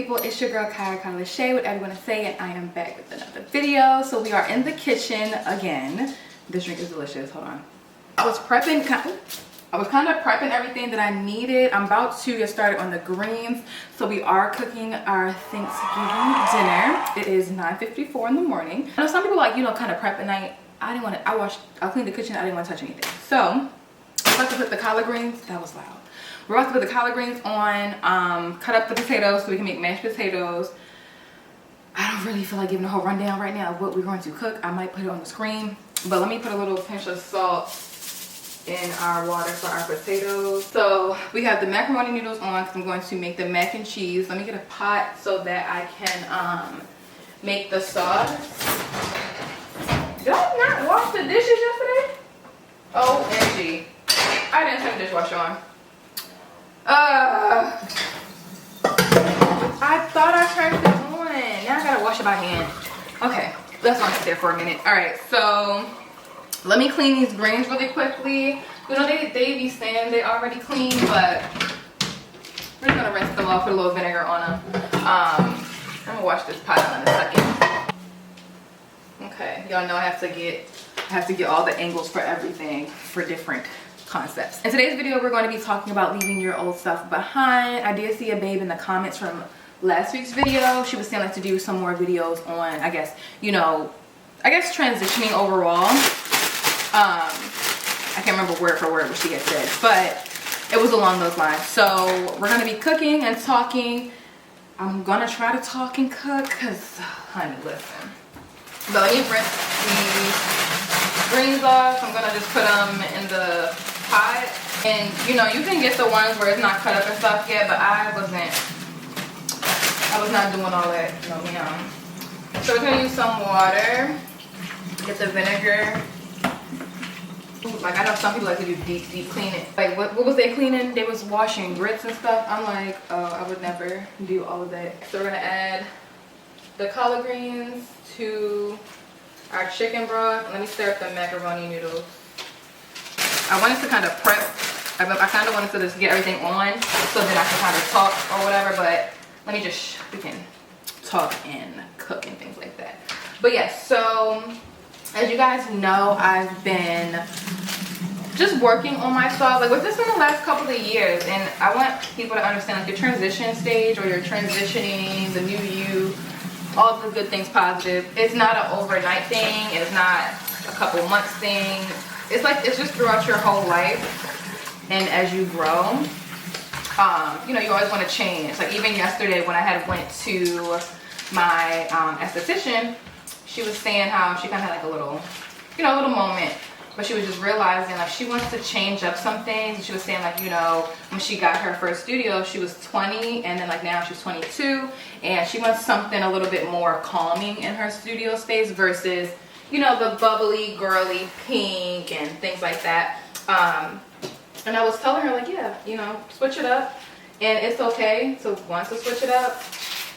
people, it's your girl Kaya Lachey, whatever you want to say, and I am back with another video. So we are in the kitchen again. This drink is delicious. Hold on. I was kind of prepping everything that I needed. I'm about to get started on the greens. So we are cooking our Thanksgiving dinner. It is 9:54 in the morning. I know some people like, you know, kind of prep at night. I didn't want to, I cleaned the kitchen. I didn't want to touch anything. So I'm about to put the collard greens. That was loud. We're about to put the collard greens on, cut up the potatoes so we can make mashed potatoes. I don't really feel like giving a whole rundown right now of what we're going to cook. I might put it on the screen, but let me put a little pinch of salt in our water for our potatoes. So we have the macaroni noodles on because I'm going to make the mac and cheese. Let me get a pot so that I can make the sauce. Did I not wash the dishes yesterday? OMG. I didn't turn the dishwasher on. I thought I turned it on. Now I gotta wash it by hand. Okay, let's not sit there for a minute. All right, so let me clean these greens really quickly. You know, they be saying they already clean, but we're just gonna rinse them off with a little vinegar on them. I'm gonna wash this pot out in a second. Okay, y'all know I have to get all the angles for everything for different concepts. In today's video, we're going to be talking about leaving your old stuff behind. I did see a babe in the comments from last week's video. She was saying like to do some more videos on, I guess, you know, transitioning overall. I can't remember word for word what she had said, but it was along those lines. So we're gonna be cooking and talking. I'm gonna try to talk and cook because, honey, listen. But let me rinse these greens off. I'm gonna just put them in the pot. And you know, you can get the ones where it's not cut up and stuff yet, but I was not doing all that. No, ma'am. So we're gonna use some water. Get the vinegar. Ooh, like I know some people like to do deep clean it. Like what was they cleaning? They was washing grits and stuff. I'm like, oh, I would never do all of that. So we're gonna add the collard greens to our chicken broth. Let me stir up the macaroni noodles. I wanted to kind of prep. I kind of wanted to just get everything on so that I can kind of talk or whatever, but let me just, we can talk and cook and things like that. But yes, so as you guys know, I've been just working on myself. Like with this in the last couple of years, and I want people to understand like your transition stage or you're transitioning, the new you, all the good things positive. It's not an overnight thing. It's not a couple months thing. It's like, it's just throughout your whole life. And as you grow, you know, you always want to change. Like even yesterday when I had went to my esthetician, she was saying how she kind of had like a little, you know, a little moment. But she was just realizing like she wants to change up some things. And she was saying like, you know, when she got her first studio, she was 20 and then like now she's 22. And she wants something a little bit more calming in her studio space versus, you know, the bubbly, girly pink and things like that. And I was telling her like, yeah, you know, switch it up. And it's okay to want to switch it up.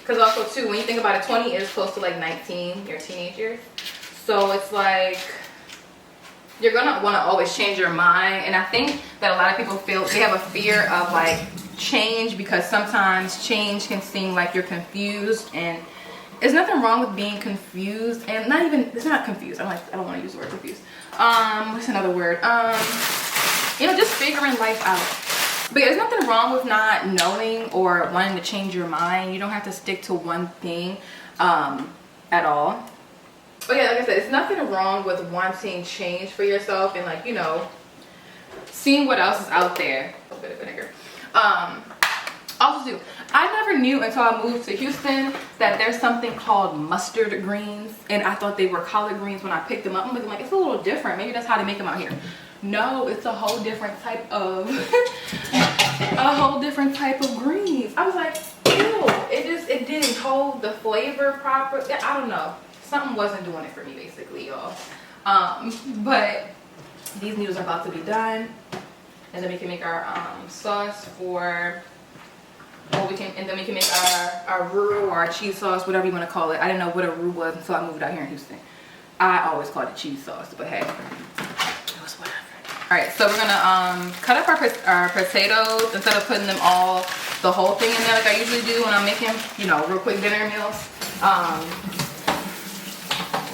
Because also too, when you think about it, 20 is close to like 19, your teenage years. So it's like, you're gonna want to always change your mind. And I think that a lot of people feel they have a fear of like change because sometimes change can seem like you're confused, and there's nothing wrong with being confused. And not even, it's not confused, I don't want to use the word confused. What's another word? You know, just figuring life out. But yeah, there's nothing wrong with not knowing or wanting to change your mind. You don't have to stick to one thing at all. But yeah, like I said, it's nothing wrong with wanting change for yourself and like, you know, seeing what else is out there. A bit of vinegar. Also too, I never knew until I moved to Houston that there's something called mustard greens. And I thought they were collard greens when I picked them up. I'm looking like, it's a little different. Maybe that's how they make them out here. No, it's a whole different type of greens. I was like, ew, it didn't hold the flavor proper. I don't know. Something wasn't doing it for me basically, y'all. But these noodles are about to be done. And then we can make our sauce for, or we can, and then we can make our roux or our cheese sauce, whatever you want to call it. I didn't know what a roux was until I moved out here in Houston. I always called it cheese sauce, but hey, it was whatever. All right, so we're gonna cut up our potatoes instead of putting them all, the whole thing in there like I usually do when I'm making, you know, real quick dinner meals. Let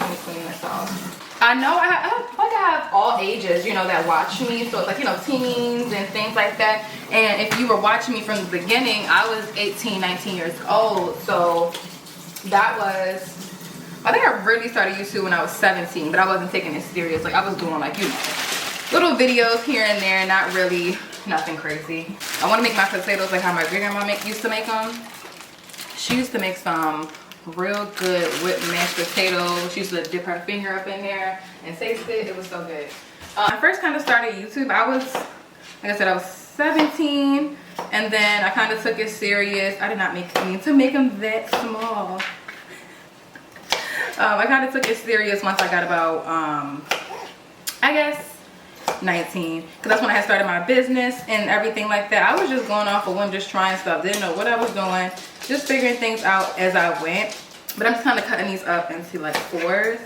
me clean this off. I know I feel like I have all ages, you know, that watch me. So it's like, you know, teens and things like that. And if you were watching me from the beginning, I was 18, 19 years old. So that was, I think I really started YouTube when I was 17, but I wasn't taking it serious. Like I was doing like, you know, little videos here and there, not really nothing crazy. I want to make my potatoes like how my great grandma used to make them. She used to make some real good whipped mashed potatoes. She used to dip her finger up in there and taste it. It was so good. I first kind of started YouTube. I was, like I said, I was 17, and then I kind of took it serious. I did not mean to make them that small. I kind of took it serious once I got about, I guess, 19, because that's when I had started my business and everything like that. I was just going off of one, just trying stuff, didn't know what I was doing, just figuring things out as I went. But I'm just kind of cutting these up into like fours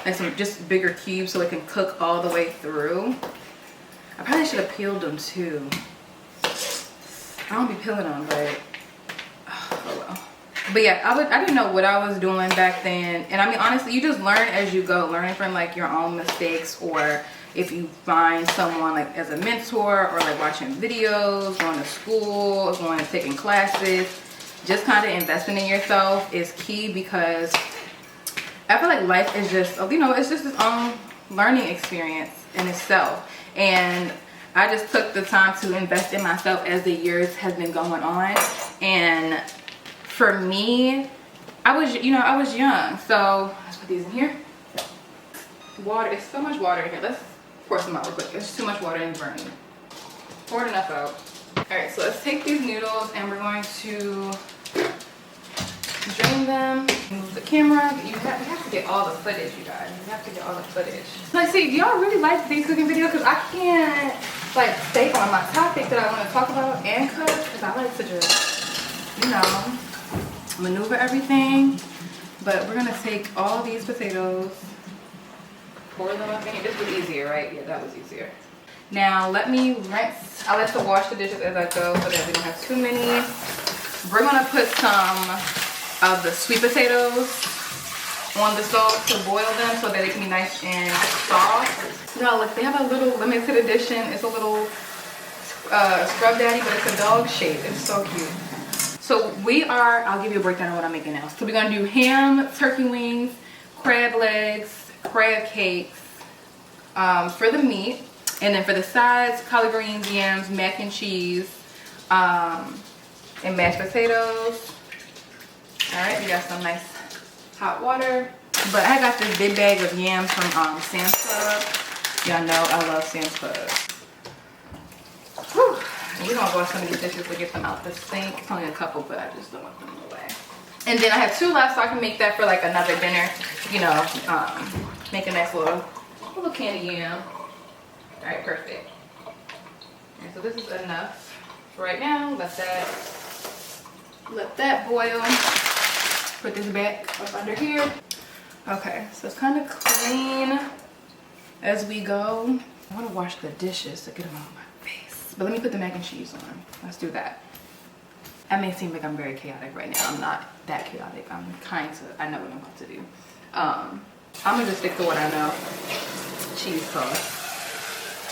and some just bigger cubes so it can cook all the way through. I probably should have peeled them too. I don't be peeling them, but oh well. But yeah, I didn't know what I was doing back then. And I mean, honestly, you just learn as you go, learning from like your own mistakes, or if you find someone like as a mentor, or like watching videos, going to school, going and taking classes. Just kind of investing in yourself is key, because I feel like life is just, you know, it's just its own learning experience in itself. And I just took the time to invest in myself as the years has been going on. And for me, I was young. So let's put these in here. Water, it's so much water in here. Let's pour some out real quick. There's too much water in burning. Pour enough out. Alright, so let's take these noodles and we're going to drain them. Move the camera. You have to get all the footage, you guys. You have to get all the footage. Like, see, do y'all really like these cooking videos? Because I can't like stay on my topic that I want to talk about and cook, because I like to just, you know, maneuver everything. But we're gonna take all these potatoes, pour them up in here. This was easier, right? Yeah, that was easier. Now let me rinse. I like to wash the dishes as I go so that we don't have too many. We're gonna put some of the sweet potatoes on the stove to boil them so that they can be nice and soft. You know, look, they have a little limited edition. It's a little Scrub Daddy, but it's a dog shape. It's so cute. So I'll give you a breakdown of what I'm making now. So we're gonna do ham, turkey wings, crab legs, crab cakes for the meat. And then for the sides, collard greens, yams, mac and cheese, and mashed potatoes. All right, we got some nice hot water. But I got this big bag of yams from Sam's Club. Y'all know I love Sam's Club. Whew. And we're gonna wash some of these dishes to get them out the sink. It's only a couple, but I just don't want them away. And then I have 2 left, so I can make that for like another dinner. You know, make a nice little candy yam. All right, perfect. And so this is enough for right now. Let that boil. Put this back up under here. Okay, so it's kind of clean as we go. I want to wash the dishes to get them out of my face. But let me put the mac and cheese on. Let's do that. That may seem like I'm very chaotic right now. I'm not that chaotic. I know what I'm about to do. I'm gonna just stick to what I know. Cheese sauce.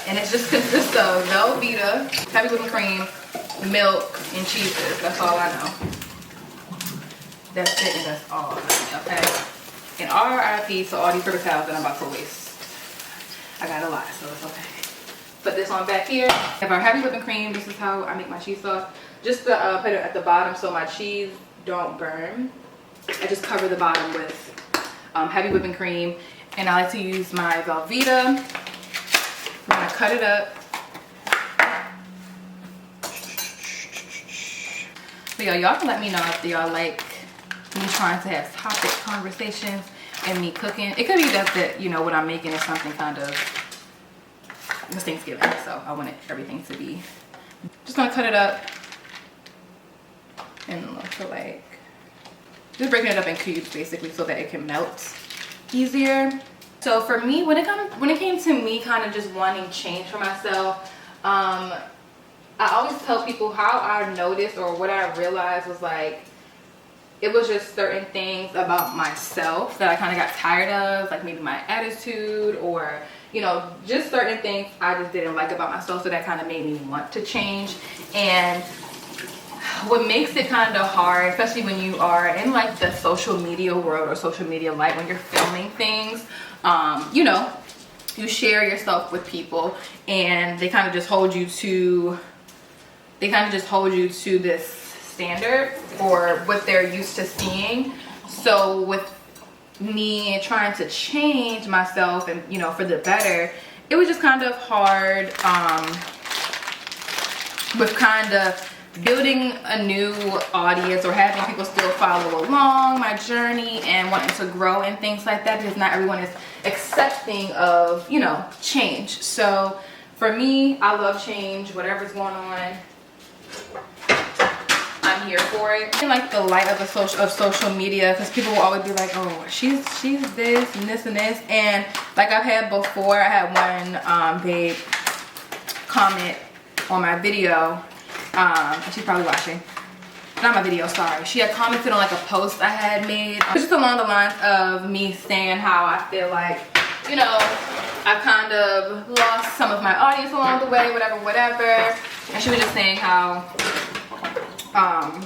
And it just consists of Velveeta, heavy whipping cream, milk, and cheeses. That's all I know. That's it, and that's all, okay? And RIP to all these paper towels that I'm about to waste. I got a lot, so it's okay. Put this on back here. I have our heavy whipping cream. This is how I make my cheese sauce. Just to put it at the bottom so my cheese don't burn. I just cover the bottom with heavy whipping cream. And I like to use my Velveeta. I'm gonna cut it up. But y'all can let me know if y'all like me trying to have topic conversations and me cooking. It could be that you know what I'm making is something kind of, it's Thanksgiving, so I want everything to be. Just gonna cut it up and look for like, just breaking it up in cubes basically so that it can melt easier. So for me, when it came to me kind of just wanting change for myself, I always tell people how I noticed or what I realized was like, it was just certain things about myself that I kind of got tired of, like maybe my attitude, or you know, just certain things I just didn't like about myself, so that kind of made me want to change. And what makes it kind of hard, especially when you are in like the social media world or social media life, when you're filming things, you know, you share yourself with people and they kind of just hold you to this standard or what they're used to seeing. So with me trying to change myself and, you know, for the better, it was just kind of hard with kind of building a new audience or having people still follow along my journey and wanting to grow and things like that, because not everyone is accepting of, you know, change. So for me, I love change. Whatever's going on, I'm here for it. I like the light of social media, because people will always be like, oh, she's this and this and this. And like I've had before, I had one babe comment on my video. She's probably watching. Not my video, sorry. She had commented on like a post I had made. It was just along the lines of me saying how I feel like, you know, I kind of lost some of my audience along the way, whatever. And she was just saying how I'm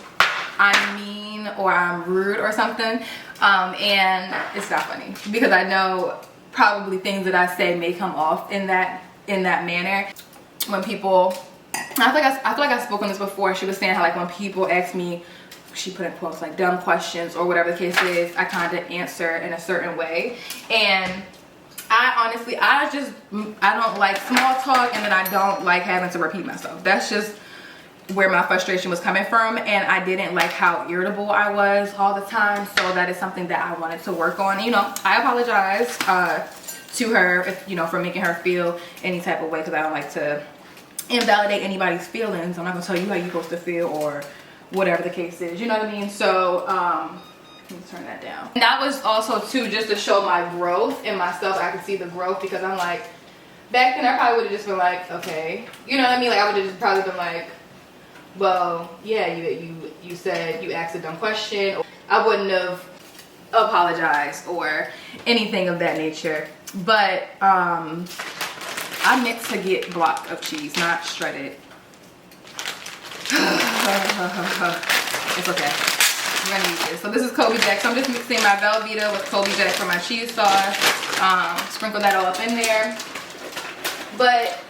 mean or I'm rude or something. And it's not funny, because I know probably things that I say may come off in that manner. When people, I feel like I've spoken this before. She was saying how like when people ask me, she put in quotes, like dumb questions or whatever the case is, I kind of answer in a certain way. And I honestly, I don't like small talk, and then I don't like having to repeat myself. That's just where my frustration was coming from, and I didn't like how irritable I was all the time. So that is something that I wanted to work on. You know, I apologize to her if, you know, for making her feel any type of way, because I don't like to invalidate anybody's feelings. I'm not gonna tell you how you're supposed to feel or whatever the case is, you know what I mean? So let me turn that down. And that was also too just to show my growth in myself. I could see the growth, because I'm like, back then I probably would have just been like, okay, you know what I mean? Like I would have just probably been like, well, yeah, you said you asked a dumb question. I wouldn't have apologized or anything of that nature. But I meant to get block of cheese, not shredded. It's okay. We're gonna use this. So this is Kobe Jack. So I'm just mixing my Velveeta with Kobe Jack for my cheese sauce. Sprinkle that all up in there. But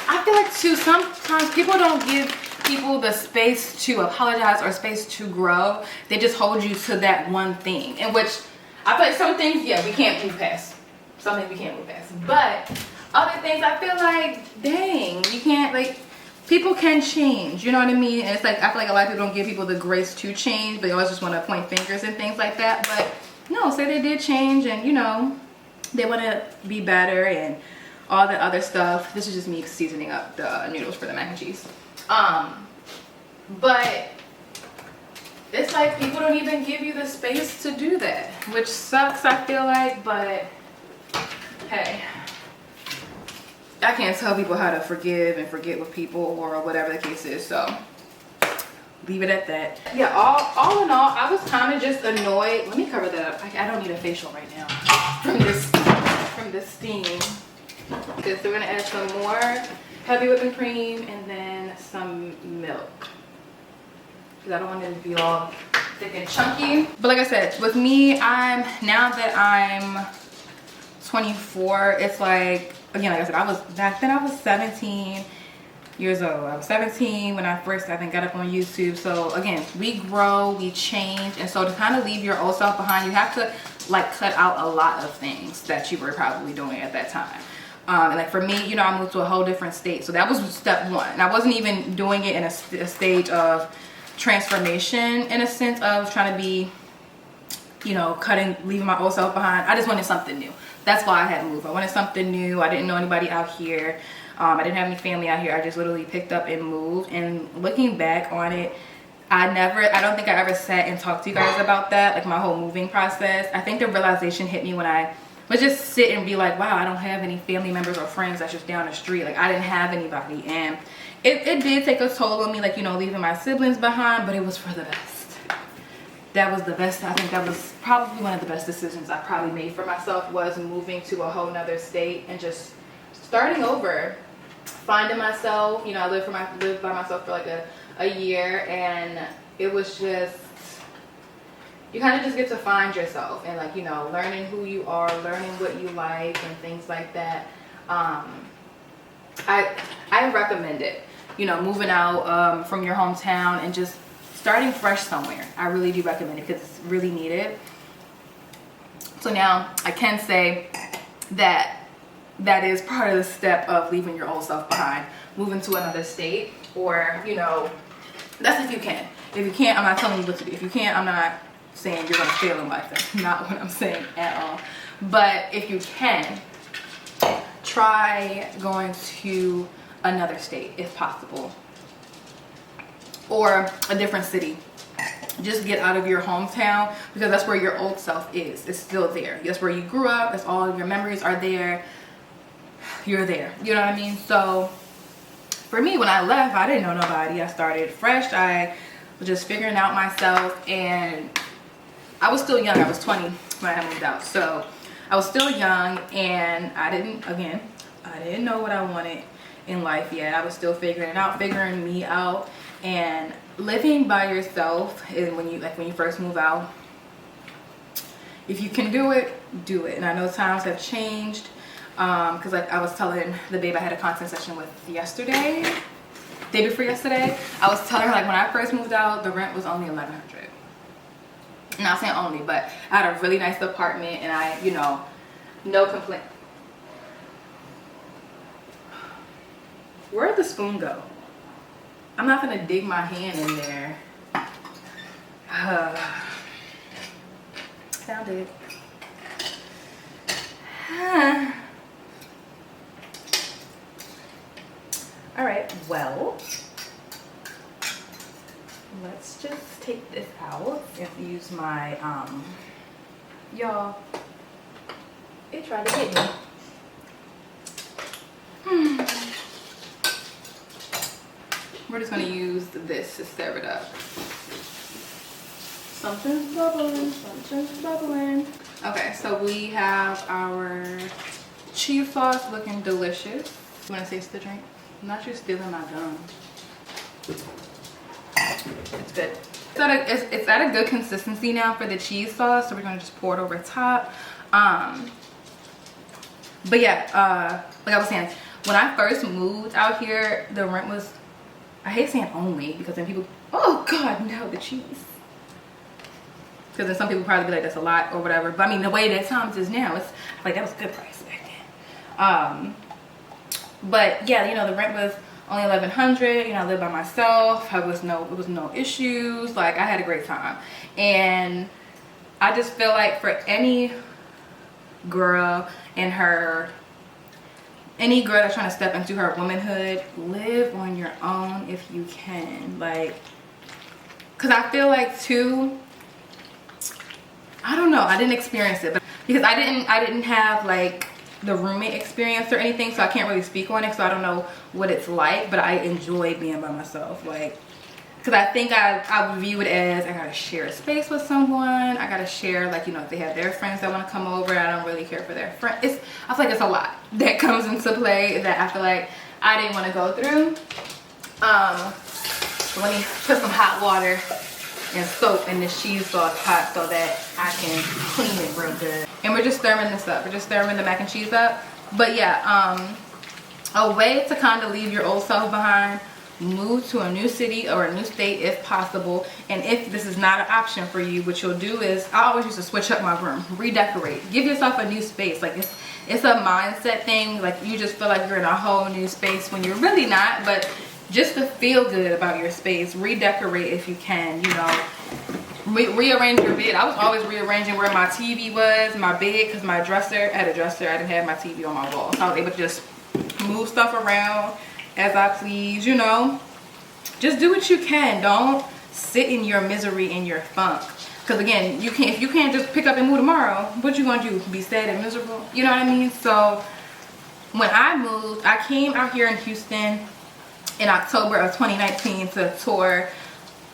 I feel like too, sometimes people don't give people the space to apologize or space to grow. They just hold you to that one thing, in which I feel like some things, yeah, we can't move past. Some things we can't move past. But other things, I feel like, dang, you can't, like, people can change, you know what I mean? And it's like, I feel like a lot of people don't give people the grace to change. They always just want to point fingers and things like that. But no, say they did change, and you know, they want to be better and all the other stuff. This is just me seasoning up the noodles for the mac and cheese. But it's like people don't even give you the space to do that, which sucks, I feel like. But hey, I can't tell people how to forgive and forget with people or whatever the case is, so leave it at that. Yeah, all in all, I was kind of just annoyed. Let me cover that up. I don't need a facial right now from this steam. Okay, so we're gonna add some more heavy whipping cream and then some milk, because I don't want it to be all thick and chunky. But like I said, with me, now that I'm 24, it's like, again, like I said, back then I was 17 years old. I was 17 when I first, I think, got up on YouTube. So again, we grow, we change, and so to kind of leave your old self behind, you have to like cut out a lot of things that you were probably doing at that time. And like for me, you know, I moved to a whole different state, so that was step one. And I wasn't even doing it in a stage of transformation, in a sense of trying to be, you know, leaving my old self behind. I just wanted something new. That's why I had moved. I wanted something new. I didn't know anybody out here. I didn't have any family out here. I just literally picked up and moved. And looking back on it, I don't think I ever sat and talked to you guys about that, like my whole moving process. I think the realization hit me when I but just sit and be like, wow, I don't have any family members or friends that's just down the street. Like, I didn't have anybody, and it did take a toll on me, like, you know, leaving my siblings behind, but it was for the best. That was the best. I think that was probably one of the best decisions I probably made for myself, was moving to a whole nother state and just starting over, finding myself. You know, I lived by myself for like a year, and it was just, you kind of just get to find yourself and, like, you know, learning who you are, learning what you like and things like that. I recommend it, you know, moving out from your hometown and just starting fresh somewhere. I really do recommend it because it's really needed. So now I can say that that is part of the step of leaving your old self behind, moving to another state, or, you know, that's if you can. If you can't, I'm not telling you what to do. If you can't, I'm not saying you're gonna fail in life. That's not what I'm saying at all. But if you can, try going to another state if possible, or a different city. Just get out of your hometown, because that's where your old self is. It's still there. That's where you grew up. That's all your memories are there. You're there. You know what I mean? So for me, when I left, I didn't know nobody. I started fresh. I was just figuring out myself, and I was still young. I was 20 when I moved out. So I was still young, and I didn't know what I wanted in life yet. I was still figuring it out, figuring me out. And living by yourself is when you first move out, if you can do it, do it. And I know times have changed, because like I was telling the babe I had a content session with yesterday, day before yesterday, I was telling her, like, when I first moved out, the rent was only $1,100. Not saying only, but I had a really nice apartment, and I, you know, no complaint. Where'd the spoon go? I'm not gonna dig my hand in there. Found it. All right, well, let's just take this out and use my, y'all, it tried to hit me. We're just gonna use this to stir it up. Something's bubbling, something's bubbling. Okay, so we have our cheese sauce looking delicious. You wanna taste the drink? I'm not just stealing my gum. It's good. It's at a good consistency now for the cheese sauce, so we're gonna just pour it over top. But yeah, like I was saying, when I first moved out here, the rent was, I hate saying only, because then people, oh God, no, the cheese. Because then some people probably be like, that's a lot or whatever. But I mean, the way that times is now, it's like, that was a good price back then. But yeah, you know, the rent was only $1,100. You know, I lived by myself. It was no issues. Like, I had a great time. And I just feel like for any girl in her, any girl that's trying to step into her womanhood, live on your own if you can. Like, because I feel like too, I don't know, I didn't experience it, but because I didn't have like the roommate experience or anything, so I can't really speak on it, so I don't know what it's like. But I enjoy being by myself, like, because I think I would view it as, I gotta share a space with someone. I gotta share, like, you know, if they have their friends that want to come over, I don't really care for their friends. I feel like it's a lot that comes into play that I feel like I didn't want to go through. So let me put some hot water and soap in this cheese sauce pot so that I can clean it real good. And we're just stirring this up. We're just stirring the mac and cheese up. But yeah, a way to kind of leave your old self behind, move to a new city or a new state if possible. And if this is not an option for you, what you'll do is, I always used to switch up my room, redecorate, give yourself a new space. Like, it's a mindset thing. Like, you just feel like you're in a whole new space when you're really not. But just to feel good about your space, redecorate if you can, you know. Rearrange your bed. I was always rearranging where my TV was, my bed, because my dresser, I had a dresser, I didn't have my TV on my wall. So I was able to just move stuff around as I please, you know. Just do what you can. Don't sit in your misery and your funk. Because again, if you can't just pick up and move tomorrow, what you gonna do? Be sad and miserable? You know what I mean? So when I moved, I came out here in Houston in October of 2019 to tour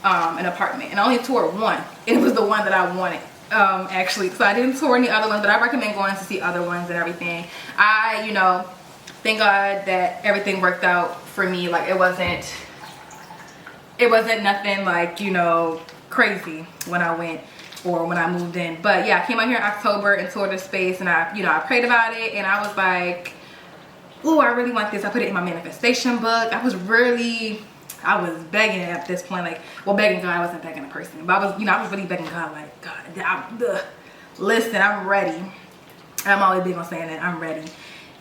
an apartment, and I only toured one. It was the one that I wanted, actually. So I didn't tour any other ones, but I recommend going to see other ones and everything. You know, thank God that everything worked out for me. Like it wasn't nothing like, you know, crazy when I went or when I moved in. But yeah, I came out here in October and toured the space, and I prayed about it, and I was like, ooh, I really want this. I put it in my manifestation book. I was begging at this point, like, well, begging God. I wasn't begging a person, but I was really begging God, like, God, listen, I'm ready. And I'm always big on saying that I'm ready.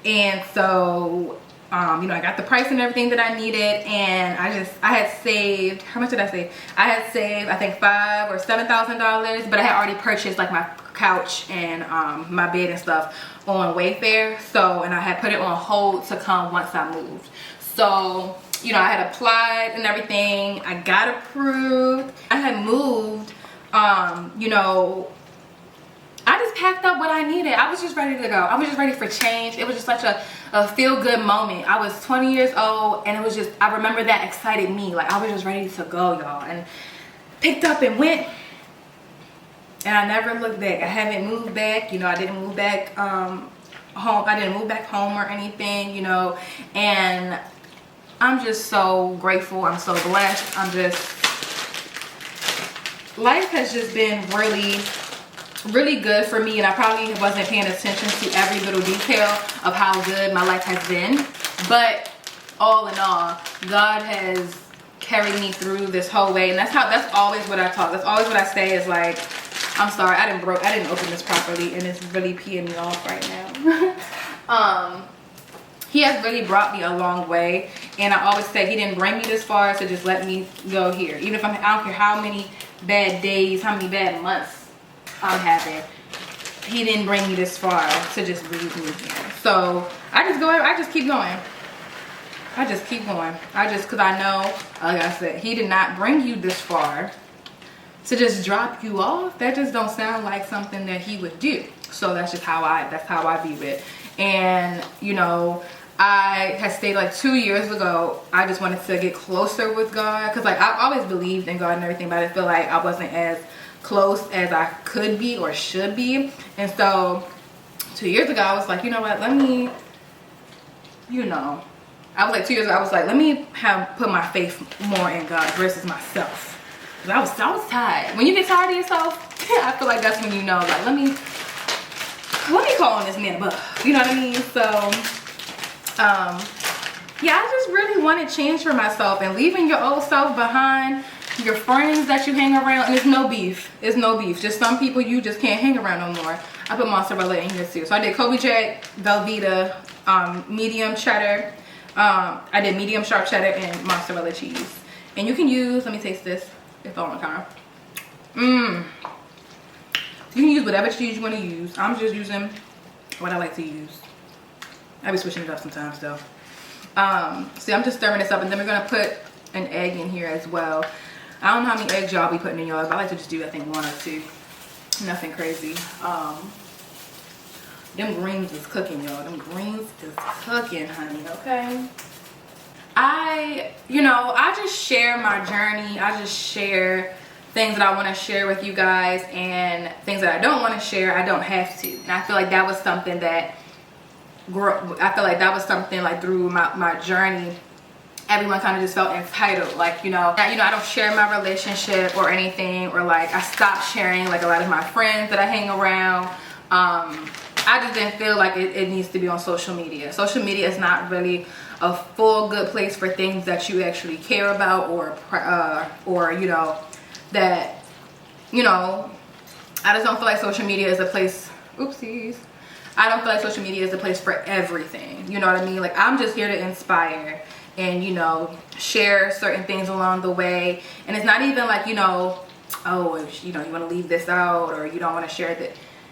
And so you know, I got the price and everything that I needed, and I had saved, how much did I save? I had saved, I think $5,000 or $7,000, but I had already purchased like my couch and my bed and stuff on Wayfair. So, and I had put it on hold to come once I moved. So, you know, I had applied and everything. I got approved. I had moved, you know, I just packed up what I needed. I was just ready to go. I was just ready for change. It was just such a feel-good moment. I was 20 years old, and it was just, I remember that excited me. Like, I was just ready to go, y'all. And picked up and went, and I never looked back. I haven't moved back. You know, I didn't move back home. I didn't move back home or anything, you know. And I'm just so grateful. I'm so blessed. Life has just been really good for me, and I probably wasn't paying attention to every little detail of how good my life has been, but all in all, God has carried me through this whole way. And that's always what I talk, that's always what I say, is like, I'm sorry, I didn't open this properly, and it's really peeing me off right now. He has really brought me a long way, and I always say he didn't bring me this far to just let me go here. Even if I don't care how many bad days, how many bad months I'm having, he didn't bring me this far to just leave me here. So I just keep going. Because I know, like I said, he did not bring you this far to just drop you off. That just don't sound like something that he would do. So that's just how I view it. And you know, I had stayed like 2 years ago. I just wanted to get closer with God, because like I've always believed in God and everything, but I feel like I wasn't as close as I could be or should be. And so 2 years ago, I was like, you know what, let me, you know, I was like 2 years ago, I was like, let me put my faith more in God versus myself. I was tired. When you get tired of yourself, I feel like that's when you know, like, let me call on this man above. You know what I mean? So yeah, I just really wanted change for myself, and leaving your old self behind, your friends that you hang around, and it's no beef. Just some people you just can't hang around no more. I put mozzarella in here too. So I did Kobe Jack, Velveeta, medium cheddar. I did medium sharp cheddar and mozzarella cheese. And you can use, let me taste this. It's all on camera. You can use whatever cheese you want to use. I'm just using what I like to use. I be switching it up sometimes though. See, I'm just stirring this up, and then we're gonna put an egg in here as well. I don't know how many eggs y'all be putting in yours, but I like to just do, I think, 1 or 2. Nothing crazy. Them greens is cooking, y'all. Them greens is cooking, honey, okay? I just share my journey. I just share things that I want to share with you guys, and things that I don't want to share, I don't have to. And I feel like that was something that like through my journey, everyone kind of just felt entitled, like, I don't share my relationship or anything, or like I stopped sharing like a lot of my friends that I hang around. I just didn't feel like it needs to be on social media. Social media is not really a full good place for things that you actually care about, or that I just don't feel like social media is a place, oopsies, I don't feel like social media is a place for everything. You know what I mean? Like, I'm just here to inspire and, share certain things along the way. And it's not even like, oh, if, you want to leave this out, or you don't want to share that.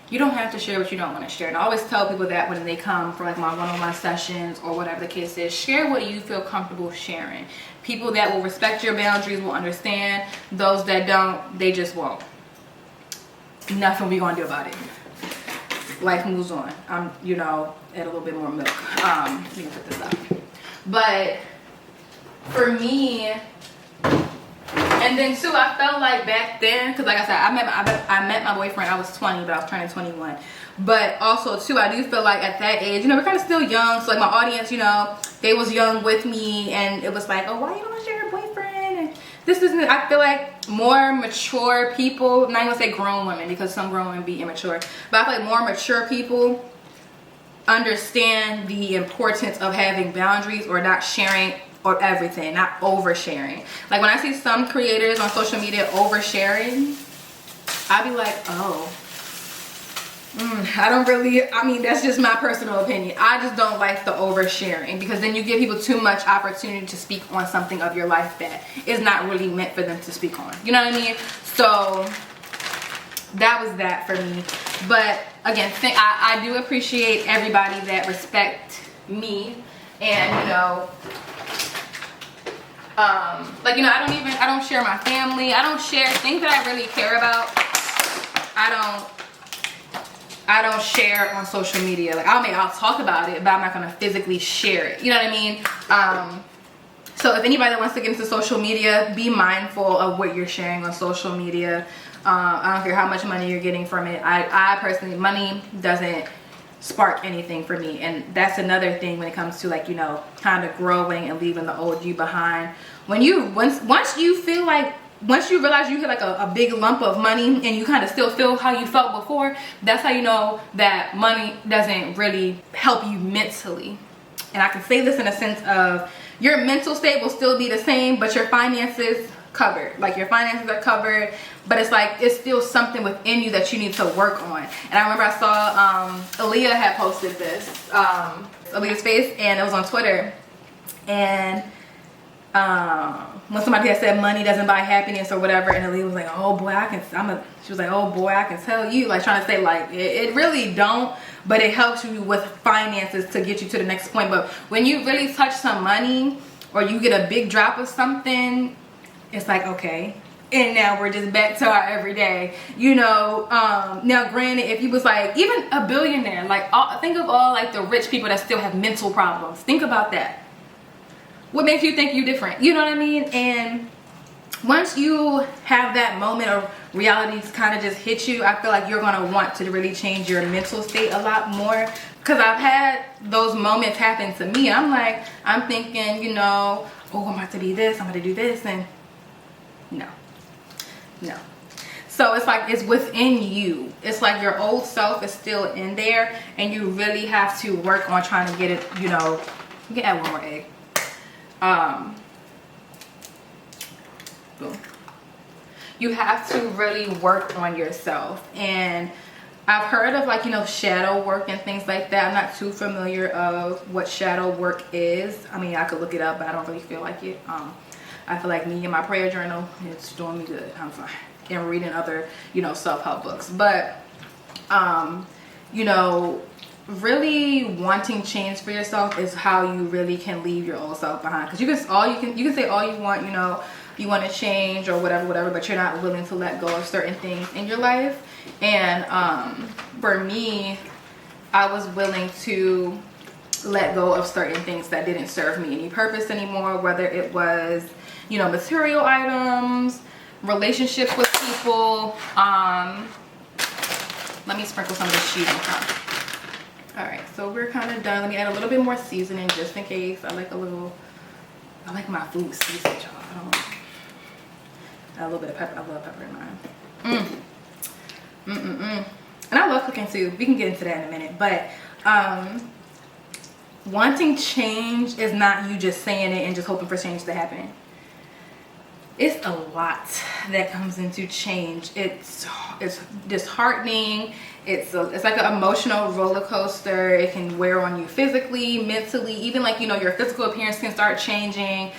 You don't have to share what you don't want to share. And I always tell people that when they come for like my one-on-one sessions or whatever the case is, share what you feel comfortable sharing. People that will respect your boundaries will understand. Those that don't, they just won't. nothing we gonna do about it. Life moves on. I'm, you know, add a little bit more milk. Let me put this up. But for me, and then too, I felt like back then, because like I said, I met my boyfriend, I was 20, but I was turning 21. But also too, I do feel like at that age, you know, we're kind of still young. So like my audience, you know, they was young with me, and it was like, oh, why you don't share your boyfriend? And this isn't. I feel like more mature people, not even say grown women, because some grown women be immature, but I feel like more mature people understand the importance of having boundaries or not sharing or everything, not oversharing. Like when I see some creators on social media oversharing, I be like, oh, I don't really, I mean, that's just my personal opinion. I just don't like the oversharing, because then you give people too much opportunity to speak on something of your life that is not really meant for them to speak on. You know what I mean? So that was that for me. But again, I do appreciate everybody that respect me, and you know, like, you know, I don't share my family. I don't share things that I really care about. I don't share on social media. Like I'll talk about it, but I'm not gonna physically share it. You know what I mean? So if anybody that wants to get into social media, be mindful of what you're sharing on social media. I don't care how much money you're getting from it. I personally, money doesn't spark anything for me, and that's another thing when it comes to, like, you know, kind of growing and leaving the old you behind. When you once you feel like, once you realize you hit like a big lump of money and you kind of still feel how you felt before, that's how you know that money doesn't really help you mentally. And I can say this in a sense of your mental state will still be the same, but your finances covered. Like your finances are covered, but it's like it's still something within you that you need to work on. And I remember I saw Aaliyah had posted this, Aaliyah's face, and it was on Twitter. And when somebody had said money doesn't buy happiness or whatever, and Aaliyah was like, oh boy, she was like, oh boy, I can tell you, like trying to say like it really don't, but it helps you with finances to get you to the next point. But when you really touch some money or you get a big drop of something, it's like, okay, and now we're just back to our everyday, you know. Now granted, if you was like even a billionaire, like think of all like the rich people that still have mental problems. Think about that. What makes you think you're different? You know what I mean? And once you have that moment of reality kind of just hit you, I feel like you're going to want to really change your mental state a lot more. Because I've had those moments happen to me. I'm thinking, you know, oh, I'm about to be this, I'm going to do this. And no. So it's like it's within you. It's like your old self is still in there. And you really have to work on trying to get it, you know. You can add one more egg. Boom. You have to really work on yourself. And I've heard of, like, you know, shadow work and things like that. I'm not too familiar of what shadow work is. I mean, I could look it up, but I don't really feel like it. I feel like me and my prayer journal, it's doing me good. I'm fine. And reading other, you know, self-help books. But you know, really wanting change for yourself is how you really can leave your old self behind. Because you can say all you want, you know, you want to change or whatever, but you're not willing to let go of certain things in your life. And for me, I was willing to let go of certain things that didn't serve me any purpose anymore, whether it was, you know, material items, relationships with people. Let me sprinkle some of this cheese on top. All right, so we're kind of done. Let me add a little bit more seasoning just in case. I like my food seasoned, y'all. Add a little bit of pepper. I love pepper in mine. And I love cooking too. We can get into that in a minute. But wanting change is not you just saying it and just hoping for change to happen. It's a lot that comes into change. It's disheartening. It's like an emotional roller coaster. It can wear on you physically, mentally, even, like, you know, your physical appearance can start changing.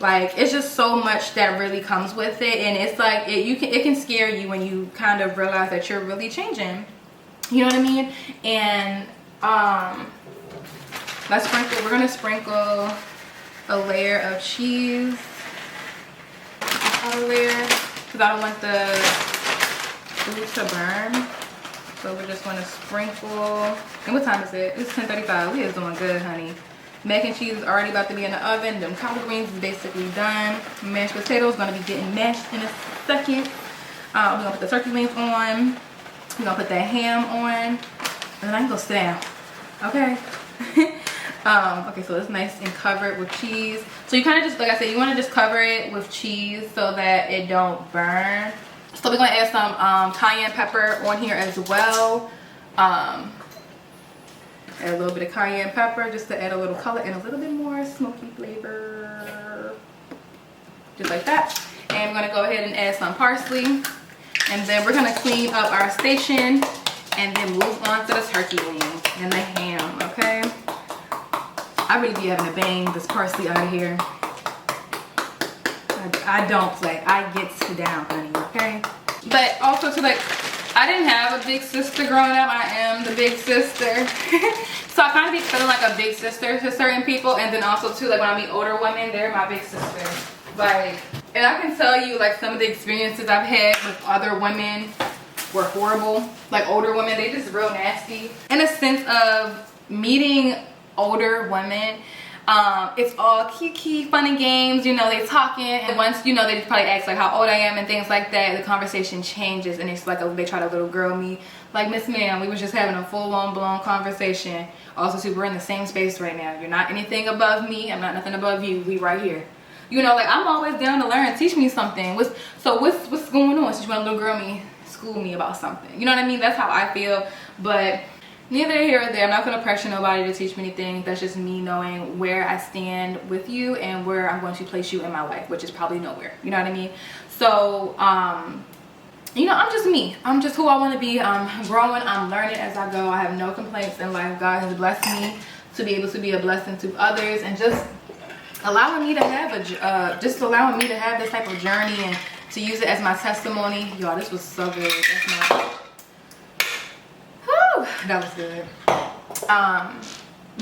Like, it's just so much that really comes with it. And it's like it can scare you when you kind of realize that you're really changing. You know what I mean? And we're gonna sprinkle a layer of cheese, outer layer, because I don't want the food to burn. So we're just gonna sprinkle. And what time is it? It's 10:35. We is doing good, honey. Mac and cheese is already about to be in the oven. Them collard greens is basically done. Mashed potatoes gonna be getting mashed in a second. We're gonna put the turkey wings on. We're gonna put that ham on. And then I can go sit down. Okay. Okay, so it's nice and covered with cheese. So you kind of just, like I said, you want to just cover it with cheese so that it don't burn. So we're going to add some cayenne pepper on here as well. Add a little bit of cayenne pepper just to add a little color and a little bit more smoky flavor. Just like that. And we're going to go ahead and add some parsley. And then we're going to clean up our station and then move on to the turkey wings and the ham, okay? I really be having to bang this parsley out of here. I don't play. I get down, honey, okay? But also too, like, I didn't have a big sister growing up. I am the big sister. So I kind of be feeling like a big sister to certain people. And then also too, like when I meet older women, they're my big sisters. Like, and I can tell you, like, some of the experiences I've had with other women were horrible. Like older women, they just real nasty. In a sense of meeting older women, it's all kiki, fun and games, you know, they talking, and once, you know, they just probably ask like how old I am and things like that, the conversation changes and it's like they try to little girl me. Like, Miss Ma'am, we was just having a full-on blown conversation. Also, see, we're in the same space right now. You're not anything above me. I'm not nothing above you. We right here. You know, like, I'm always down to learn. Teach me something. What's going on? So you want a little girl me, school me about something. You know what I mean? That's how I feel. But neither here or there. I'm not going to pressure nobody to teach me anything. That's just me knowing where I stand with you and where I'm going to place you in my life, which is probably nowhere. You know what I mean? So, you know, I'm just me. I'm just who I want to be. I'm growing. I'm learning as I go. I have no complaints in life. God has blessed me to be able to be a blessing to others and just allowing me to have allowing me to have this type of journey and to use it as my testimony. Y'all, this was so good. That's my... That was good.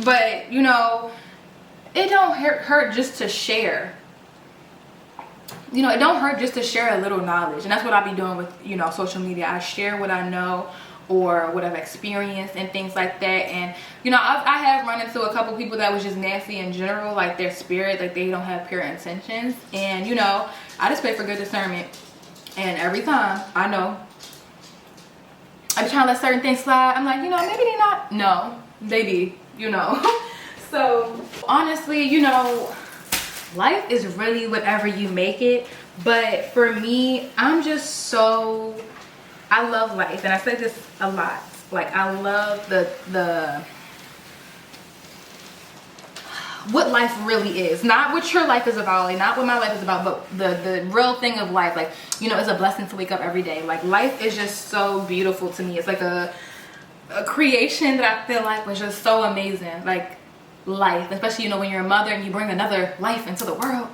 But you know, it don't hurt just to share. You know, it don't hurt just to share a little knowledge, and that's what I be doing with, you know, social media. I share what I know or what I've experienced and things like that. And you know, I have run into a couple people that was just nasty in general, like their spirit, like they don't have pure intentions. And you know, I just pray for good discernment, and every time I know I be trying to let certain things slide. I'm like, you know, maybe they not. No, they be, you know. So honestly, you know, life is really whatever you make it. But for me, I'm just so, I love life. And I say this a lot. Like, I love the what life really is, not what your life is about, like not what my life is about, but the real thing of life. Like, you know, it's a blessing to wake up every day. Like, life is just so beautiful to me. It's like a creation that I feel like was just so amazing. Like, life, especially, you know, when you're a mother and you bring another life into the world,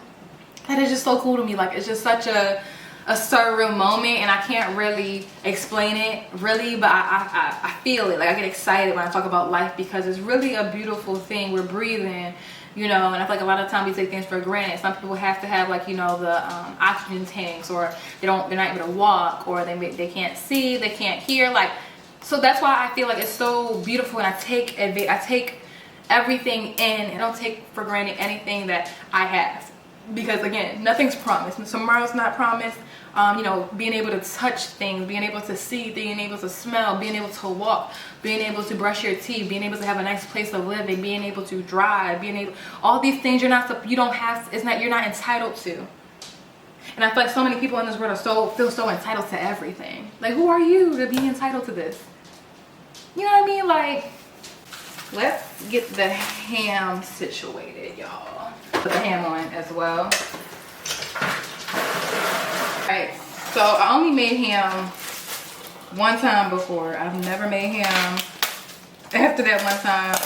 that is just so cool to me. Like, it's just such a surreal moment, and I can't really explain it really, but I feel it. Like, I get excited when I talk about life because it's really a beautiful thing. We're breathing, you know, and I feel like a lot of times we take things for granted. Some people have to have, like, you know, the oxygen tanks, or they're not able to walk, or they can't see, they can't hear. Like, so that's why I feel like it's so beautiful, and I take everything in. I don't take for granted anything that I have, because again, nothing's promised. Tomorrow's not promised. You know, being able to touch things, being able to see, being able to smell, being able to walk, being able to brush your teeth, being able to have a nice place of living, being able to drive, all these things you're not entitled to. And I feel like so many people in this world feel so entitled to everything. Like, who are you to be entitled to this? You know what I mean? Like, let's get the ham situated, y'all. Put the ham on as well. Alright, so I only made ham one time before. I've never made ham after that one time.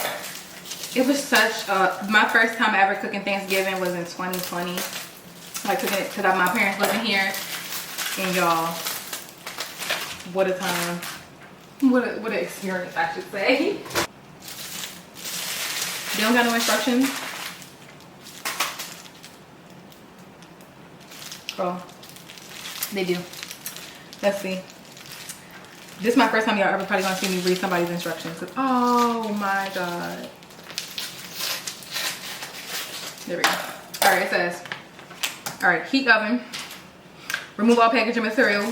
It was such my first time ever cooking Thanksgiving was in 2020. Like, cooking it because my parents wasn't here. And y'all, what a time. What an experience, I should say. They don't got no instructions. Oh, they do. Let's see. This is my first time y'all ever probably gonna see me read somebody's instructions. Oh my god. There we go. All right, it says, all right, heat oven. Remove all packaging material.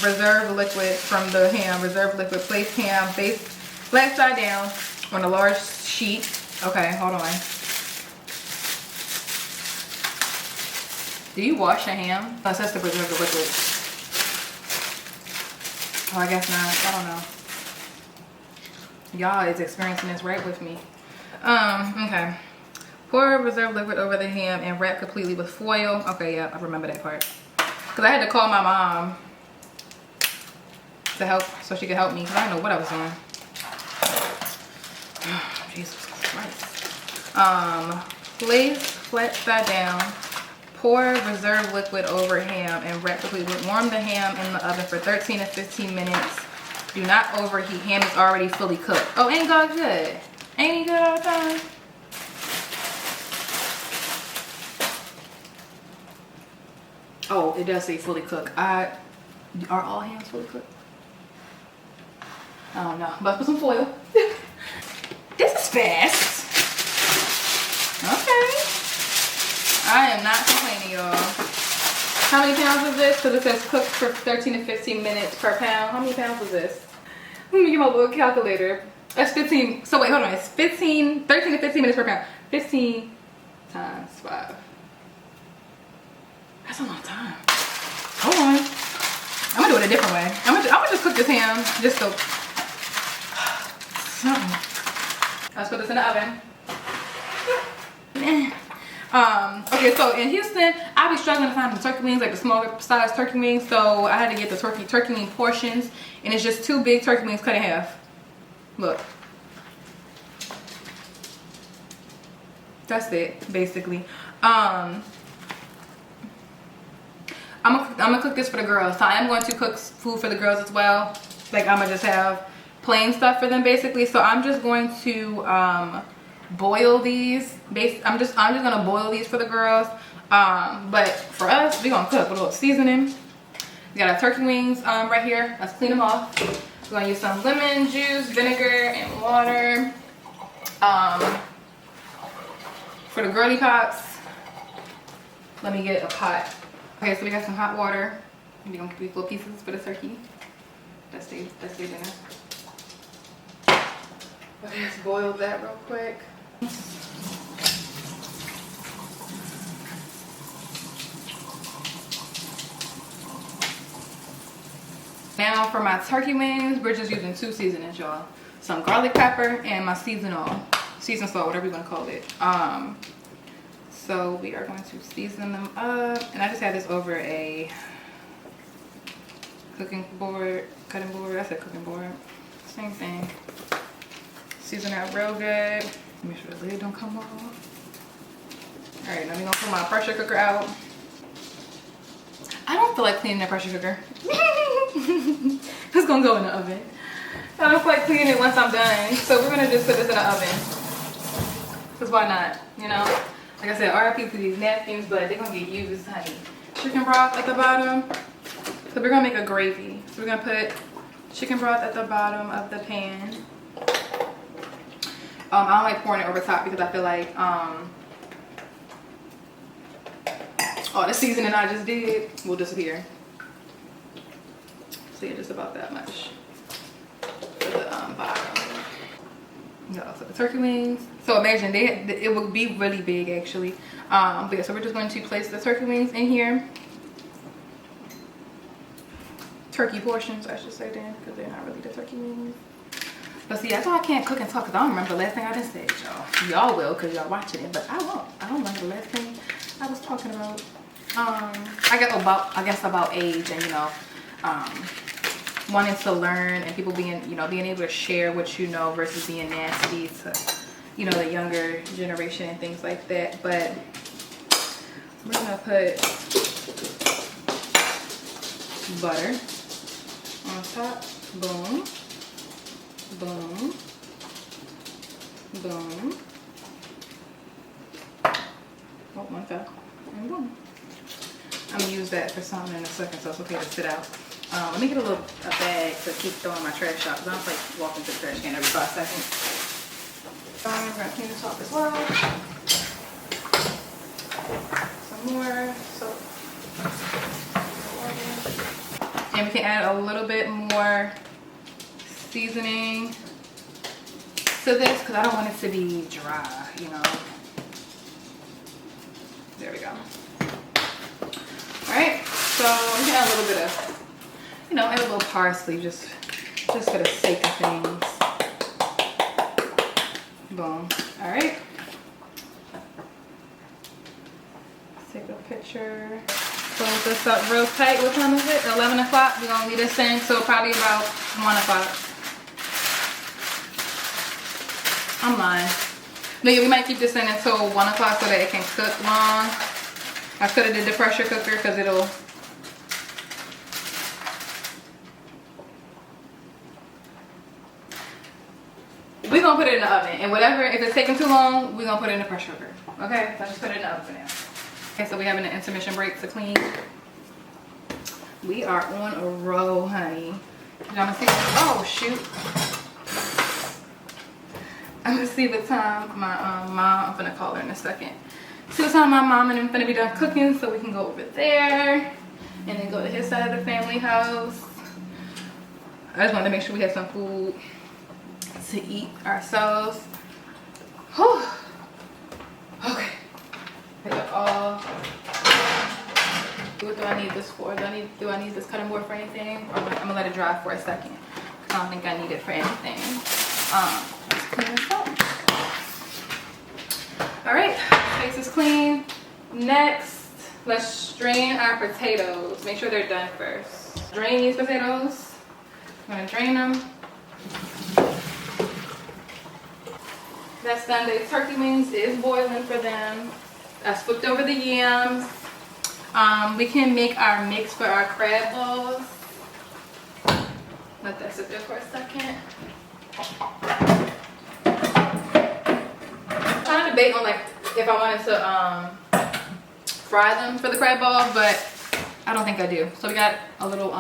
Reserve liquid from the ham. Reserve liquid. Place ham face flat side down on a large sheet. Okay, hold on. Do you wash your ham? Oh, it says to preserve the liquid. Oh, I guess not. I don't know. Y'all is experiencing this right with me. Okay. Pour reserve liquid over the ham and wrap completely with foil. Okay, yeah, I remember that part. Because I had to call my mom to help, so she could help me, because I didn't know what I was doing. Oh, Jesus Christ. Place flat side down. Pour reserve liquid over ham and wrap completely. Warm the ham in the oven for 13 to 15 minutes. Do not overheat. Ham is already fully cooked. Oh, ain't God good? Ain't he good all the time? Oh, it does say fully cooked. Are all hams fully cooked? I don't know. But put some foil. This is fast. Okay. I am not complaining, y'all. How many pounds is this? Because it says cooked for 13 to 15 minutes per pound. How many pounds is this? Let me get my little calculator. That's 15. So wait, hold on. It's 13 to 15 minutes per pound. 15 times 5. That's a long time. Hold on. I'm gonna do it a different way. I'm gonna just cook this ham just so something. Let's put this in the oven. Okay, so in Houston, I be struggling to find the turkey wings, like the smaller size turkey wings. So I had to get the turkey wing portions, and it's just 2 big turkey wings cut in half. Look. That's it, basically. I'm gonna cook this for the girls. So I am going to cook food for the girls as well. Like I'm gonna just have plain stuff for them basically. So I'm just going to boil these. I'm just gonna boil these for the girls. But for us, we're gonna cook with a little seasoning. We got our turkey wings right here. Let's clean them off. We're gonna use some lemon juice, vinegar, and water. For the girly pops, let me get a pot. Okay, so we got some hot water. We're gonna put these little pieces for the turkey. That's the dinner. Okay, let's boil that real quick. Now for my turkey wings, we're just using 2 seasonings, y'all. Some garlic pepper and my seasoned salt, whatever you want to call it. So we are going to season them up, and I just had this over a cutting board. I said cooking board. Same thing. Season that real good. Make sure the lid don't come off. All right, now we're gonna pull my pressure cooker out. I don't feel like cleaning that pressure cooker. It's gonna go in the oven. I don't feel like cleaning it once I'm done. So we're gonna just put this in the oven. Cause why not? You know. Like I said, RIP to these napkins, but they're gonna get used, honey. Chicken broth at the bottom. So we're gonna make a gravy. So we're gonna put chicken broth at the bottom of the pan. I don't like pouring it over top because I feel like all the seasoning I just did will disappear. So yeah, just about that much for the bottom. Yeah, so the turkey wings. So imagine it would be really big actually. But yeah, so we're just going to place the turkey wings in here. Turkey portions, I should say then, because they're not really the turkey wings. But see, that's why I can't cook and talk, because I don't remember the last thing I done said, y'all. Y'all will, because y'all watching it, but I won't. I don't remember the last thing I was talking about. I guess about age and, you know, wanting to learn and people being, you know, being able to share what you know versus being nasty to, you know, the younger generation and things like that. But we're gonna put butter on top. Boom, boom, boom. Oh, one fell. And boom. I'm gonna use that for something in a second, so it's okay to sit out. Let me get a bag to keep throwing my trash out, because I don't like walking to the trash can every 5 seconds. We're gonna clean this off as well. Some more soap. And we can add a little bit more seasoning to this, because I don't want it to be dry, you know. There we go. Alright, so we can add a little bit of, you know, add a little parsley just for the sake of things. Boom. Alright. Take a picture. Close this up real tight. What time is it? 11 o'clock. We're gonna leave this in so probably about 1 o'clock. I'm lying. No, yeah, we might keep this in until 1 o'clock so that it can cook long. I could have did the pressure cooker because it'll. We're gonna put it in the oven, and whatever, if it's taking too long, we're gonna put it in the pressure cooker. Okay, so I just put it in the oven for now. Okay, so we're having an intermission break to clean. We are on a roll, honey. Y'all gonna see? Oh shoot! I'm gonna see what time my mom. I'm gonna call her in a second. See what time my mom and I'm gonna be done cooking, so we can go over there and then go to his side of the family house. I just wanted to make sure we have some food to eat ourselves. Whew. Okay. Pick up all. What do I need this for? Do I need this cutting board for anything? Or I'm gonna let it dry for a second. I don't think I need it for anything. Let's clean this up. All right, face is clean. Next, let's strain our potatoes. Make sure they're done first. Drain these potatoes. I'm gonna drain them. That's done. The turkey wings is boiling for them. I flipped over the yams. We can make our mix for our crab balls. Let that sit there for a second. I'm trying to debate on like if I wanted to fry them for the crab balls, but I don't think I do. So we got a little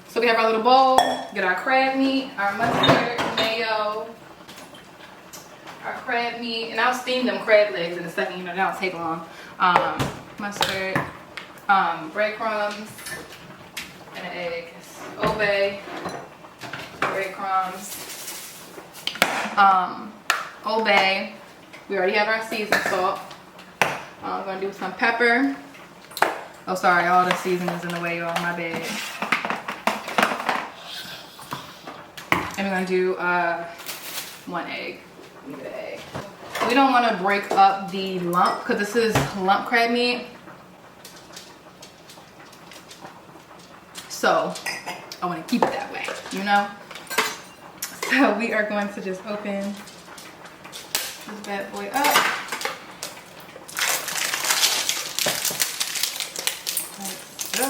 so we have our little bowl. Get our crab meat, our mustard, mayo, our crab meat, and I'll steam them crab legs in a second. You know, that don't take long. Mustard, breadcrumbs, and an egg. Obey, breadcrumbs, obey. We already have our seasoned salt. I'm gonna do some pepper. Oh, sorry, all the seasoning's in the way, y'all. My bad. And we're gonna do 1 egg. Leave an egg. We don't want to break up the lump because this is lump crab meat. So I want to keep it that way, you know? So we are going to just open this bad boy up. Let's go.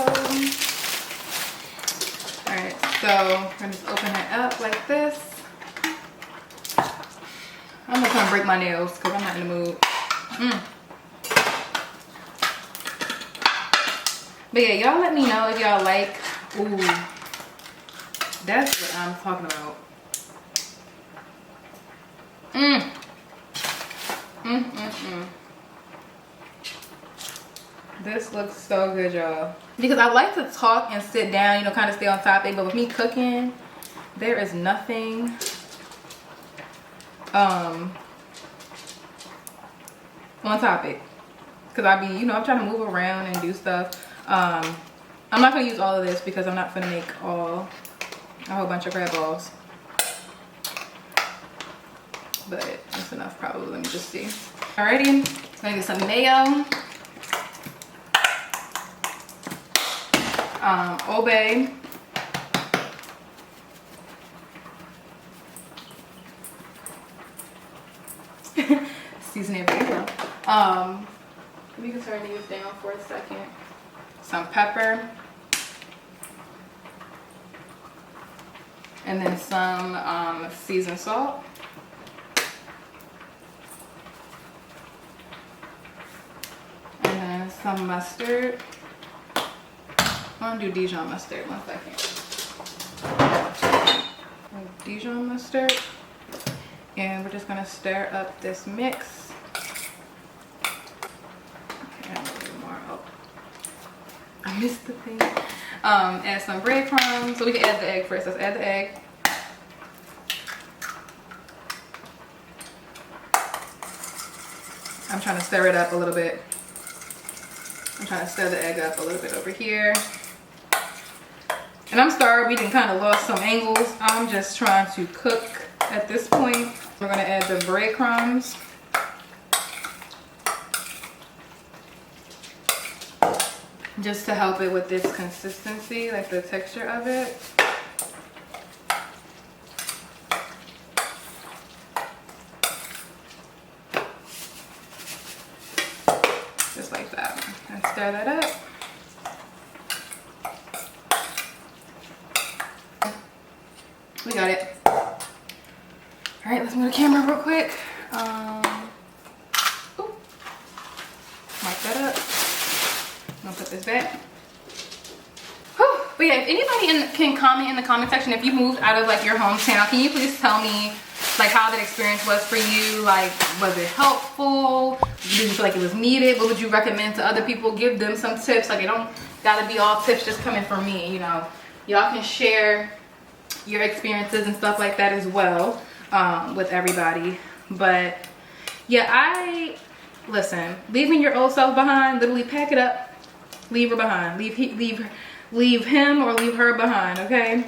Alright, so we're going to just open it up like this. I'm not gonna break my nails because I'm not in the mood. But yeah, y'all let me know if y'all like. Ooh, that's what I'm talking about. This looks so good, y'all. Because I like to talk and sit down, you know, kind of stay on topic. But with me cooking, there is nothing on topic, because I be, you know, I'm trying to move around and do stuff. I'm not gonna use all of this because I'm not gonna make a whole bunch of crab balls, but that's enough probably. Let me just see. Alrighty, gonna get some mayo, obey, seasoning for you. We can turn these down for a second. Some pepper. And then some seasoned salt. And then some mustard. I'm gonna do Dijon mustard. 1 second. Dijon mustard. And we're just gonna stir up this mix. Okay, a little more. Oh, I missed the thing. Add some breadcrumbs. So we can add the egg first. Let's add the egg. I'm trying to stir it up a little bit. I'm trying to stir the egg up a little bit over here. And I'm sorry, we done kind of lost some angles. I'm just trying to cook at this point. We're gonna add the breadcrumbs. Just to help it with this consistency, like the texture of it. Just like that. And stir that up. We got it. All right, let's move the camera real quick. Ooh. Mark that up. I'm gonna put this back. Whew. But yeah, if anybody can comment in the comment section if you moved out of like your hometown, can you please tell me like how that experience was for you? Like, was it helpful? Did you feel like it was needed? What would you recommend to other people? Give them some tips. Like, it don't gotta be all tips just coming from me, you know. Y'all can share your experiences and stuff like that as well with everybody. But yeah, listen, leaving your old self behind, literally pack it up, leave her behind, leave him or leave her behind, okay?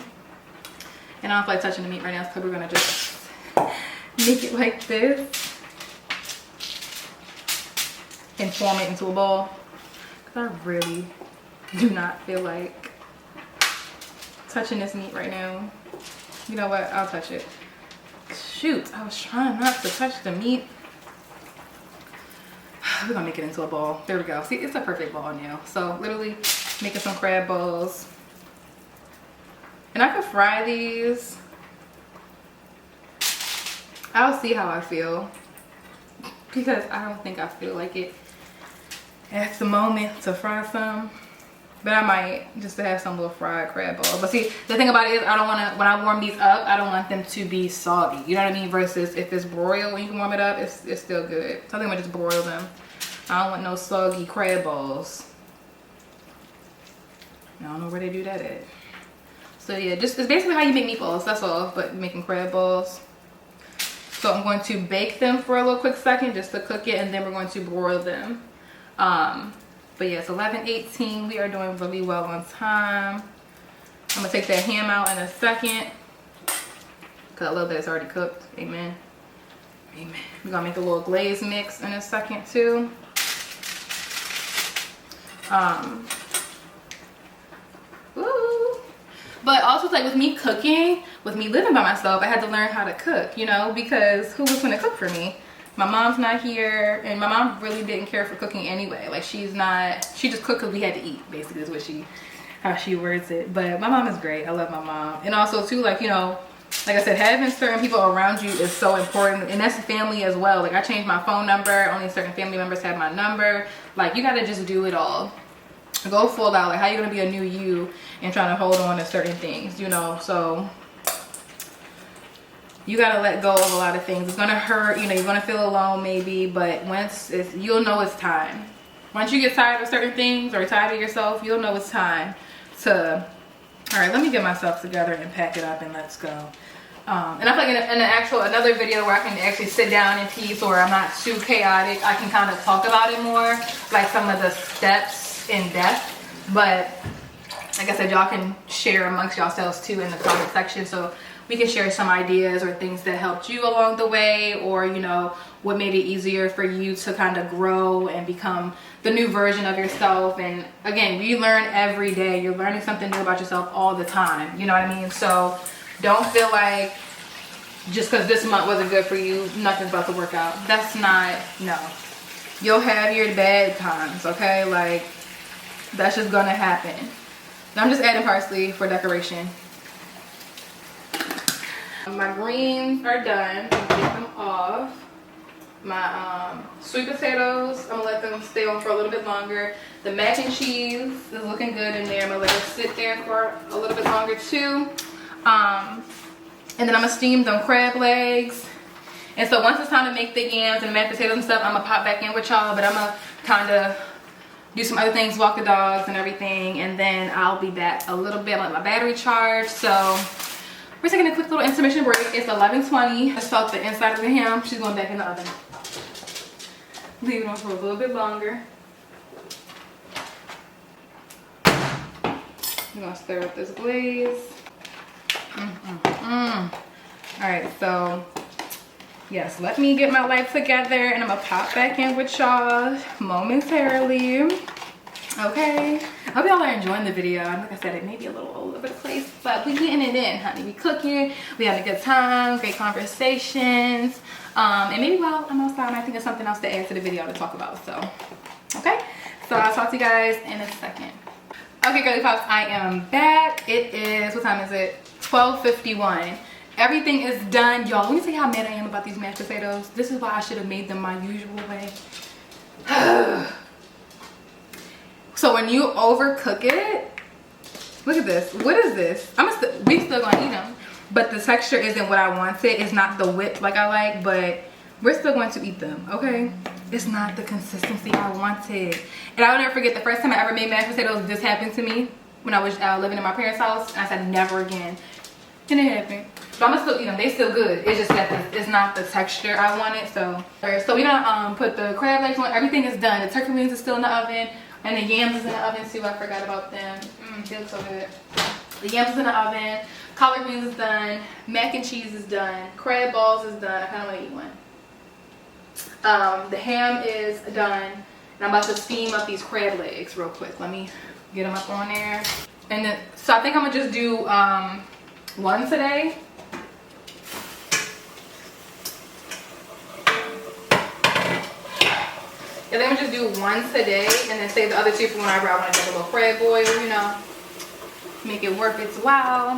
And I don't feel like touching the meat right now, so we're gonna just make it like this and form it into a ball, because I really do not feel like touching this meat right now. You know what? I'll touch it. Shoot, I was trying not to touch the meat. We're gonna make it into a ball. There we go. See, it's a perfect ball now. So literally making some crab balls. And I could fry these. I'll see how I feel, because I don't think I feel like it at the moment to fry some. But I might, just to have some little fried crab balls. But see, the thing about it is, I don't want to, when I warm these up, I don't want them to be soggy. You know what I mean? Versus if it's broiled, when you can warm it up, it's still good. So I think I'm going to just broil them. I don't want no soggy crab balls. I don't know where they do that at. So yeah, just, it's basically how you make meatballs, that's all. But making crab balls. So I'm going to bake them for a little quick second just to cook it, and then we're going to broil them. But yeah, it's 11:18. We are doing really well on time. I'm gonna take that ham out in a second, because I love that it's already cooked. Amen. Amen. We're gonna make a little glaze mix in a second too. Woo. But also, like, with me cooking, with me living by myself, I had to learn how to cook, you know, because who was gonna cook for me? My mom's not here, and my mom really didn't care for cooking anyway. Like, she just cooked because we had to eat, basically, is what how she words it. But my mom is great. I love my mom. And also too, like, you know, like I said, having certain people around you is so important, and that's family as well. Like, I changed my phone number, only certain family members have my number. Like, you gotta just do it all. Go full out. Like, how you gonna be a new you and trying to hold on to certain things, you know? So you gotta let go of a lot of things. It's gonna hurt, you know, you're gonna feel alone maybe, but you'll know it's time. Once you get tired of certain things or tired of yourself, you'll know it's time to, all right, let me get myself together and pack it up and let's go. And I feel like in another video where I can actually sit down in peace, or I'm not too chaotic, I can kind of talk about it more, like some of the steps in depth. But like I said, y'all can share amongst yourselves too in the comment section, so we can share some ideas or things that helped you along the way, or, you know, what made it easier for you to kind of grow and become the new version of yourself. And again, you learn every day. You're learning something new about yourself all the time. You know what I mean? So don't feel like just because this month wasn't good for you, nothing's about to work out. That's not, no. You'll have your bad times, okay? Like, that's just gonna happen. Now I'm just adding parsley for decoration. My greens are done. I'm gonna get them off. My sweet potatoes, I'm gonna let them stay stay on for a little bit longer. The mac and cheese is looking good in there. I'm gonna let it sit there for a little bit longer too. And then I'm gonna steam them crab legs. And so once it's time to make the yams and mashed potatoes and stuff, I'm gonna pop back in with y'all, but I'm gonna kind of do some other things, walk the dogs and everything, and then I'll be back a little bit. Let my battery charge. So we're taking a quick little intermission break. It's 11:20. Just felt the inside of the ham. She's going back in the oven. Leave it on for a little bit longer. I'm gonna stir up this glaze. Alright, so yes, let me get my life together and I'm gonna pop back in with y'all momentarily. Okay, I hope y'all are enjoying the video. Like I said, it may be a little all over the place, but we getting it in, honey. We cooking, we having a good time, great conversations, and maybe while I'm outside I might think of something else to add to the video to talk about. So okay, so I'll talk to you guys in a second. Okay, girly pops, I am back. It is, what time is it? 12:51. Everything is done, y'all. Let me tell you how mad I am about these mashed potatoes. This is why I should have made them my usual way. So when you overcook it, look at this. What is this? We still gonna eat them, but the texture isn't what I wanted. It's not the whip like I like, but we're still going to eat them, okay? It's not the consistency I wanted. And I will never forget the first time I ever made mashed potatoes, this happened to me when I was living in my parents' house, and I said never again. And it happened. But I'm gonna still eat them. They still good. It's just that it's not the texture I wanted. So we done put the crab legs on. Everything is done. The turkey wings is still in the oven, and the yams is in the oven too. I forgot about them. They look so good. The yams is in the oven. Collard greens is done. Mac and cheese is done. Crab balls is done. I kind of want to eat one. The ham is done, and I'm about to steam up these crab legs real quick. Let me get them up on there. And then, so I think I'm gonna just do one today. I think I'm gonna just do one today and then save the other two for whenever I want to make a little crab boil, you know, make it worth its while.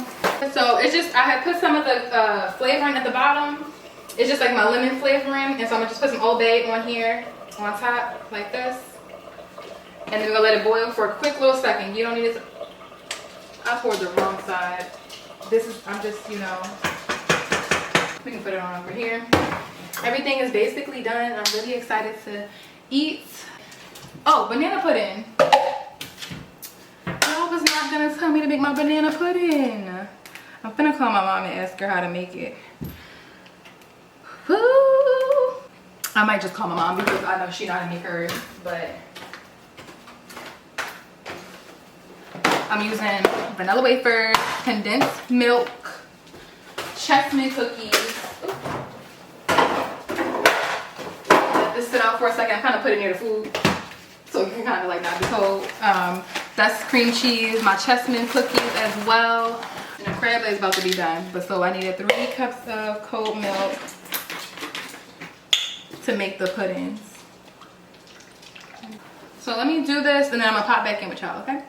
So it's just, I have put some of the flavoring at the bottom. It's just like my lemon flavoring, and so I'm gonna just put some Old Bay on here on top like this, and then we're gonna let it boil for a quick little second. You don't need it to, I poured the wrong side. This is, I'm just, you know, we can put it on over here. Everything is basically done. I'm really excited to eat. Oh, banana pudding. Y'all was not gonna tell me to make my banana pudding. I'm finna call my mom and ask her how to make it. Woo! I might just call my mom because I know she know how to make hers, but I'm using vanilla wafers, condensed milk, chestnut cookies. Let this sit out for a second. I'm kind of putting it near the food so it can kind of like not be cold. That's cream cheese, my chestnut cookies as well. And the crab leg is about to be done. But so I needed 3 cups of cold milk to make the puddings. So let me do this and then I'm gonna pop back in with y'all, okay?